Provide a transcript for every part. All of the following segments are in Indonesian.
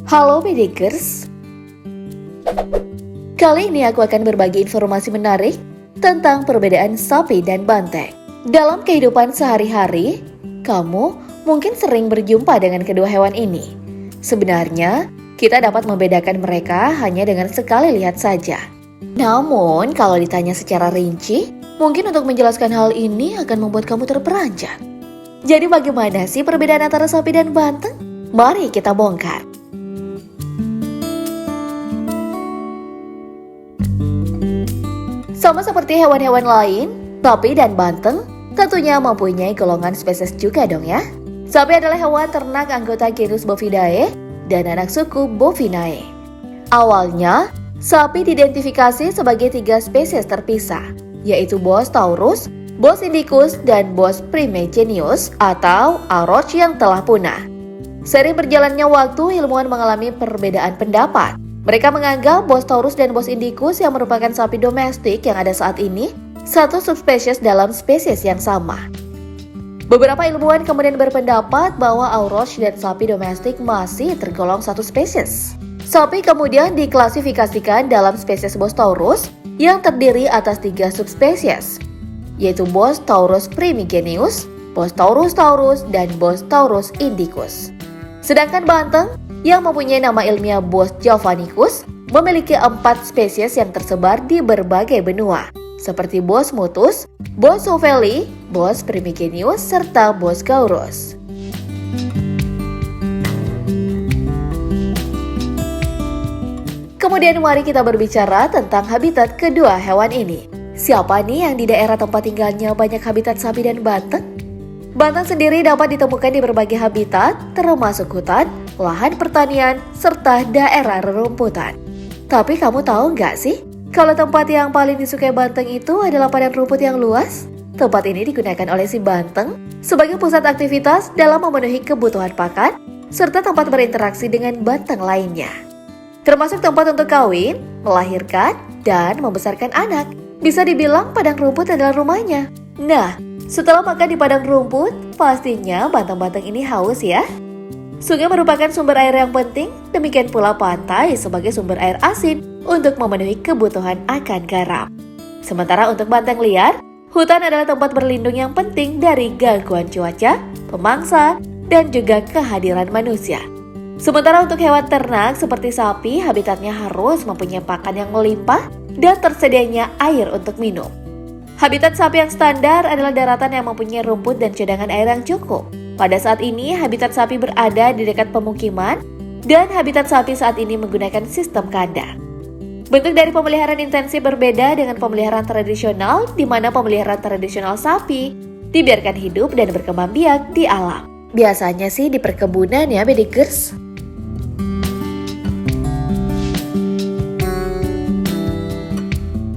Halo Bedikers, kali ini aku akan berbagi informasi menarik tentang perbedaan sapi dan banteng. Dalam kehidupan sehari-hari, kamu mungkin sering berjumpa dengan kedua hewan ini. Sebenarnya, kita dapat membedakan mereka hanya dengan sekali lihat saja. Namun, kalau ditanya secara rinci, mungkin untuk menjelaskan hal ini akan membuat kamu terperanjat. Jadi bagaimana sih perbedaan antara sapi dan banteng? Mari kita bongkar. Sama seperti hewan-hewan lain, sapi dan banteng tentunya mempunyai golongan spesies juga dong ya. Sapi adalah hewan ternak anggota genus Bovidae dan anak suku Bovinae. Awalnya, sapi diidentifikasi sebagai 3 spesies terpisah, yaitu Bos taurus, Bos indicus, dan Bos primigenius atau auroch yang telah punah. Seiring berjalannya waktu, ilmuwan mengalami perbedaan pendapat. Mereka menganggap Bos taurus dan Bos indicus yang merupakan sapi domestik yang ada saat ini satu subspesies dalam spesies yang sama. Beberapa ilmuwan kemudian berpendapat bahwa auroch dan sapi domestik masih tergolong satu spesies. Sapi kemudian diklasifikasikan dalam spesies Bos taurus yang terdiri atas 3 subspesies, yaitu Bos taurus primigenius, Bos taurus taurus, dan Bos taurus indicus. Sedangkan banteng yang mempunyai nama ilmiah Bos javanicus memiliki 4 spesies yang tersebar di berbagai benua, seperti Bos mutus, Bos soveli, Bos primigenius, serta Bos gaurus. Kemudian mari kita berbicara tentang habitat kedua hewan ini. Siapa nih yang di daerah tempat tinggalnya banyak habitat sapi dan banteng? Banteng sendiri dapat ditemukan di berbagai habitat, termasuk hutan, lahan pertanian, serta daerah rerumputan. Tapi kamu tahu nggak sih, kalau tempat yang paling disukai banteng itu adalah padang rumput yang luas? Tempat ini digunakan oleh si banteng sebagai pusat aktivitas dalam memenuhi kebutuhan pakan, serta tempat berinteraksi dengan banteng lainnya. Termasuk tempat untuk kawin, melahirkan, dan membesarkan anak. Bisa dibilang padang rumput adalah rumahnya. Nah, setelah makan di padang rumput, pastinya banteng-banteng ini haus ya. Sungai merupakan sumber air yang penting, demikian pula pantai sebagai sumber air asin untuk memenuhi kebutuhan akan garam. Sementara untuk banteng liar, hutan adalah tempat berlindung yang penting dari gangguan cuaca, pemangsa, dan juga kehadiran manusia. Sementara untuk hewan ternak seperti sapi, habitatnya harus mempunyai pakan yang melimpah dan tersedianya air untuk minum. Habitat sapi yang standar adalah daratan yang mempunyai rumput dan cadangan air yang cukup. Pada saat ini, habitat sapi berada di dekat pemukiman, dan habitat sapi saat ini menggunakan sistem kandang. Bentuk dari pemeliharaan intensif berbeda dengan pemeliharaan tradisional, di mana pemeliharaan tradisional sapi dibiarkan hidup dan berkembang biak di alam. Biasanya sih di perkebunan ya, Bedikers.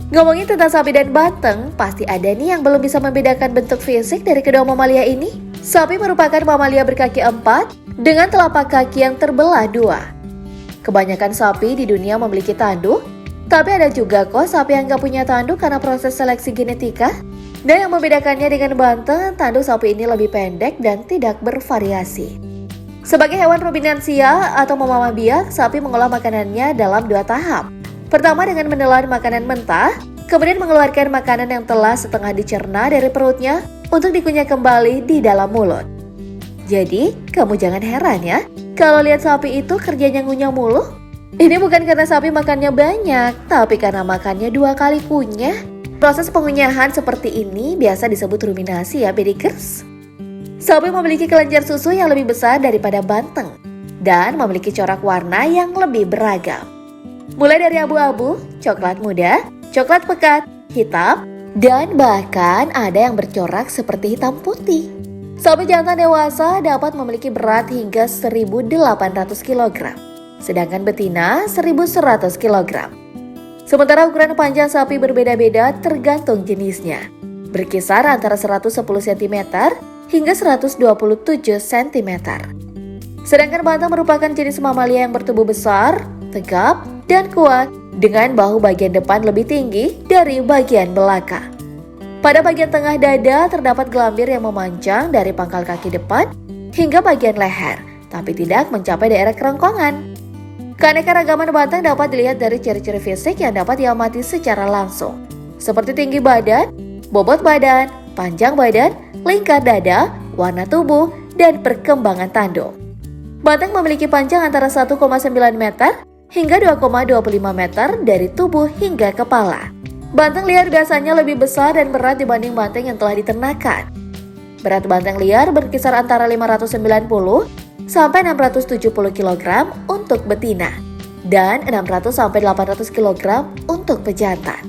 Ngomongin tentang sapi dan banteng, pasti ada nih yang belum bisa membedakan bentuk fisik dari kedua mamalia ini. Sapi merupakan mamalia berkaki 4 dengan telapak kaki yang terbelah 2. Kebanyakan sapi di dunia memiliki tanduk, tapi ada juga kok sapi yang gak punya tanduk karena proses seleksi genetika. Dan yang membedakannya dengan banteng, tanduk sapi ini lebih pendek dan tidak bervariasi. Sebagai hewan ruminansia atau memamah biak, sapi mengolah makanannya dalam 2 tahap. Pertama dengan menelan makanan mentah, kemudian mengeluarkan makanan yang telah setengah dicerna dari perutnya untuk dikunyah kembali di dalam mulut. Jadi, kamu jangan heran ya, kalau lihat sapi itu kerjanya ngunyah mulu. Ini bukan karena sapi makannya banyak, tapi karena makannya 2 kali kunyah. Proses pengunyahan seperti ini biasa disebut ruminasi ya, Bedikers. Sapi memiliki kelenjar susu yang lebih besar daripada banteng, dan memiliki corak warna yang lebih beragam. Mulai dari abu-abu, coklat muda, coklat pekat, hitam, dan bahkan ada yang bercorak seperti hitam putih. Sapi jantan dewasa dapat memiliki berat hingga 1.800 kg, sedangkan betina 1.100 kg. Sementara ukuran panjang sapi berbeda-beda tergantung jenisnya, berkisar antara 110 cm hingga 127 cm. Sedangkan banteng merupakan jenis mamalia yang bertubuh besar, tegap, dan kuat dengan bahu bagian depan lebih tinggi dari bagian belakang. Pada bagian tengah dada terdapat gelambir yang memanjang dari pangkal kaki depan hingga bagian leher, tapi tidak mencapai daerah kerongkongan. Keanekaragaman banteng dapat dilihat dari ciri-ciri fisik yang dapat diamati secara langsung, seperti tinggi badan, bobot badan, panjang badan, lingkar dada, warna tubuh, dan perkembangan tanduk. Banteng memiliki panjang antara 1,9 meter hingga 2,25 meter dari tubuh hingga kepala. Banteng liar biasanya lebih besar dan berat dibanding banteng yang telah diternakan. Berat banteng liar berkisar antara 590 sampai 670 kg untuk betina dan 600 sampai 800 kg untuk pejantan.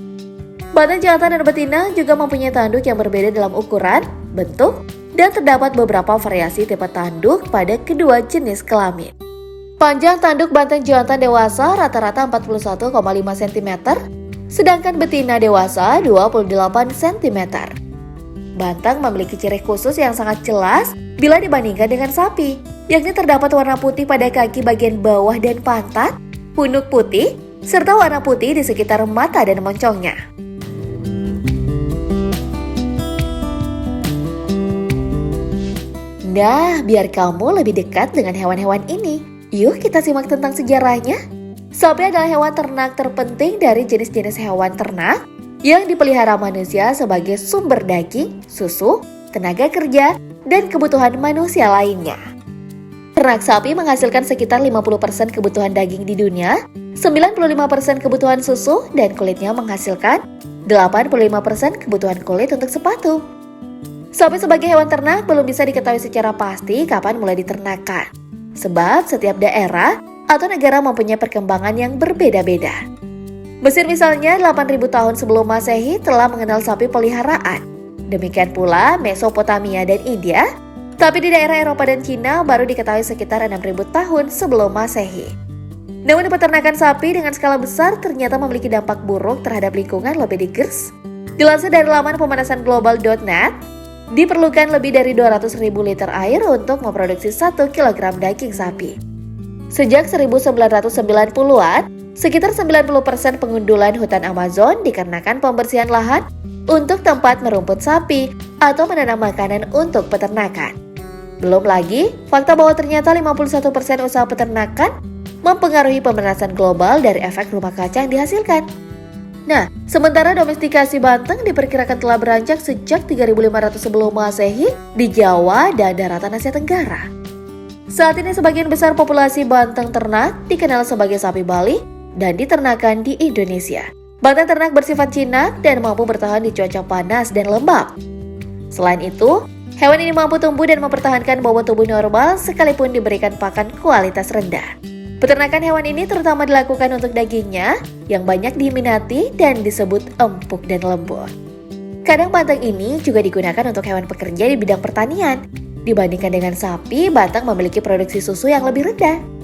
Banteng jantan dan betina juga mempunyai tanduk yang berbeda dalam ukuran, bentuk, dan terdapat beberapa variasi tipe tanduk pada kedua jenis kelamin. Panjang tanduk banteng jantan dewasa rata-rata 41,5 cm, sedangkan betina dewasa 28 cm. Banteng memiliki ciri khusus yang sangat jelas bila dibandingkan dengan sapi, yakni terdapat warna putih pada kaki bagian bawah dan pantat, punuk putih, serta warna putih di sekitar mata dan moncongnya. Nah, biar kamu lebih dekat dengan hewan-hewan ini, yuk kita simak tentang sejarahnya. Sapi adalah hewan ternak terpenting dari jenis-jenis hewan ternak yang dipelihara manusia sebagai sumber daging, susu, tenaga kerja, dan kebutuhan manusia lainnya. Ternak sapi menghasilkan sekitar 50% kebutuhan daging di dunia, 95% kebutuhan susu, dan kulitnya menghasilkan 85% kebutuhan kulit untuk sepatu. Sapi sebagai hewan ternak belum bisa diketahui secara pasti kapan mulai diternakan, sebab setiap daerah atau negara mempunyai perkembangan yang berbeda-beda. Mesir misalnya 8.000 tahun sebelum Masehi telah mengenal sapi peliharaan. Demikian pula Mesopotamia dan India, tapi di daerah Eropa dan Cina baru diketahui sekitar 6.000 tahun sebelum Masehi. Namun peternakan sapi dengan skala besar ternyata memiliki dampak buruk terhadap lingkungan, lebih Diggers. Dilansir dari laman pemanasanglobal.net, diperlukan lebih dari 200.000 liter air untuk memproduksi 1 kg daging sapi. Sejak 1990-an, sekitar 90% pengundulan hutan Amazon dikarenakan pembersihan lahan untuk tempat merumput sapi atau menanam makanan untuk peternakan. Belum lagi, fakta bahwa ternyata 51% usaha peternakan mempengaruhi pemanasan global dari efek rumah kaca yang dihasilkan. Nah, sementara domestikasi banteng diperkirakan telah beranjak sejak 3.500 sebelum Masehi di Jawa dan daratan Asia Tenggara. Saat ini sebagian besar populasi banteng ternak dikenal sebagai sapi Bali dan diternakan di Indonesia. Banteng ternak bersifat jinak dan mampu bertahan di cuaca panas dan lembab. Selain itu, hewan ini mampu tumbuh dan mempertahankan bobot tubuh normal sekalipun diberikan pakan kualitas rendah. Peternakan hewan ini terutama dilakukan untuk dagingnya yang banyak diminati dan disebut empuk dan lembut. Kadang banteng ini juga digunakan untuk hewan pekerja di bidang pertanian. Dibandingkan dengan sapi, banteng memiliki produksi susu yang lebih rendah.